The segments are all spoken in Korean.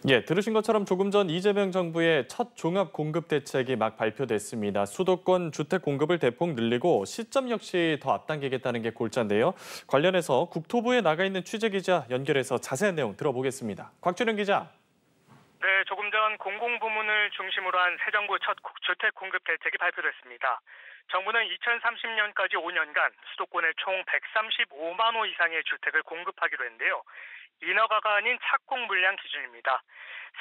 예, 들으신 것처럼 조금 전 이재명 정부의 첫 종합 공급 대책이 막 발표됐습니다. 수도권 주택 공급을 대폭 늘리고 시점 역시 더 앞당기겠다는 게 골자인데요. 관련해서 국토부에 나가 있는 취재 기자 연결해서 자세한 내용 들어보겠습니다. 곽준영 기자. 네, 조금 전 공공부문을 중심으로 한 새 정부 첫 주택 공급 대책이 발표됐습니다. 정부는 2030년까지 5년간 수도권에 총 135만 호 이상의 주택을 공급하기로 했는데요. 인허가가 아닌 착공 물량 기준입니다.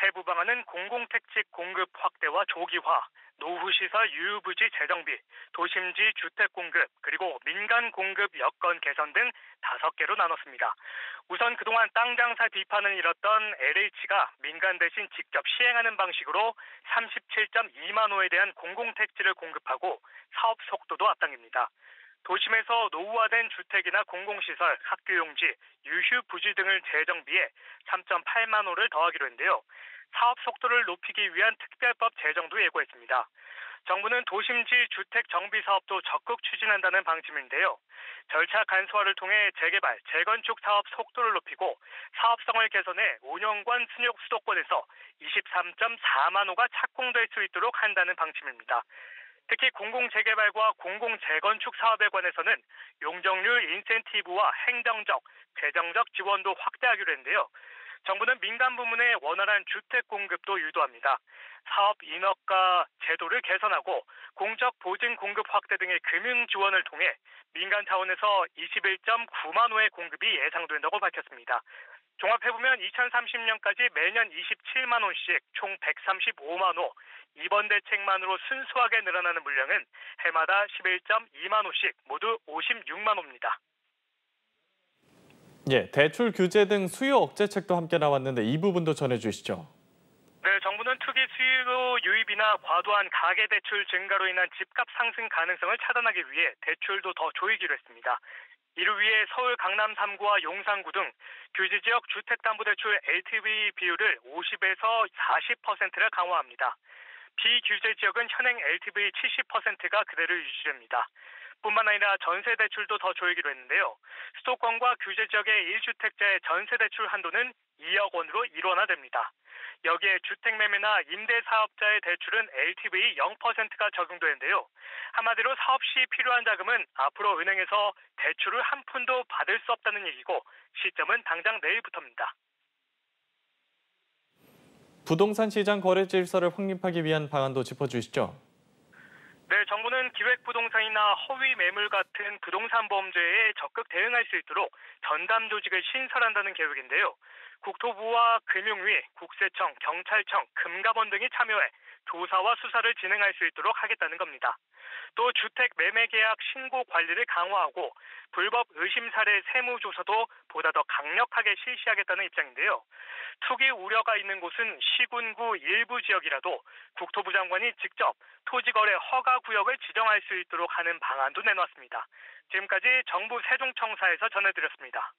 세부 방안은 공공택지 공급 확대와 조기화, 노후시설 유유부지 재정비, 도심지 주택 공급, 그리고 민간 공급 여건 개선 등 5개로 나눴습니다. 우선 그동안 땅 장사 비판을 잃었던 LH가 민간 대신 직접 시행하는 방식으로 37.2만 호에 대한 공공택지를 공급하고 사업 속도도 앞당깁니다. 도심에서 노후화된 주택이나 공공시설, 학교용지, 유휴부지 등을 재정비해 3.8만 호를 더하기로 했는데요. 사업 속도를 높이기 위한 특별법 제정도 예고했습니다. 정부는 도심지 주택 정비 사업도 적극 추진한다는 방침인데요. 절차 간소화를 통해 재개발, 재건축 사업 속도를 높이고 사업성을 개선해 5년간 수도권에서 23.4만 호가 착공될 수 있도록 한다는 방침입니다. 특히 공공재개발과 공공재건축 사업에 관해서는 용적률 인센티브와 행정적, 재정적 지원도 확대하기로 했는데요. 정부는 민간 부문의 원활한 주택 공급도 유도합니다. 사업 인허가 제도를 개선하고 공적 보증 공급 확대 등의 금융 지원을 통해 민간 차원에서 21.9만 호의 공급이 예상된다고 밝혔습니다. 종합해보면 2030년까지 매년 27만 호씩 총 135만 호, 이번 대책만으로 순수하게 늘어나는 물량은 해마다 11.2만 호씩 모두 56만 호입니다. 예, 대출 규제 등 수요 억제책도 함께 나왔는데 이 부분도 전해주시죠. 네, 정부는 투기 수요 유입이나 과도한 가계대출 증가로 인한 집값 상승 가능성을 차단하기 위해 대출도 더 조이기로 했습니다. 이를 위해 서울 강남 3구와 용산구 등 규제지역 주택담보대출 LTV 비율을 50에서 40%를 강화합니다. 비규제 지역은 현행 LTV 70%가 그대로 유지됩니다. 뿐만 아니라 전세대출도 더 조이기로 했는데요. 수도권과 규제 지역의 1주택자의 전세대출 한도는 2억 원으로 일원화됩니다. 여기에 주택매매나 임대사업자의 대출은 LTV 0%가 적용되는데요. 한마디로 사업 시 필요한 자금은 앞으로 은행에서 대출을 한 푼도 받을 수 없다는 얘기고 시점은 당장 내일부터입니다. 부동산 시장 거래 질서를 확립하기 위한 방안도 짚어주시죠. 네, 정부는 기획부동산이나 허위 매물 같은 부동산 범죄에 적극 대응할 수 있도록 전담 조직을 신설한다는 계획인데요. 국토부와 금융위, 국세청, 경찰청, 금감원 등이 참여해 조사와 수사를 진행할 수 있도록 하겠다는 겁니다. 또 주택 매매 계약 신고 관리를 강화하고 불법 의심 사례 세무 조사도 보다 더 강력하게 실시하겠다는 입장인데요. 투기 우려가 있는 곳은 시군구 일부 지역이라도 국토부 장관이 직접 토지거래 허가 구역을 지정할 수 있도록 하는 방안도 내놨습니다. 지금까지 정부 세종청사에서 전해드렸습니다.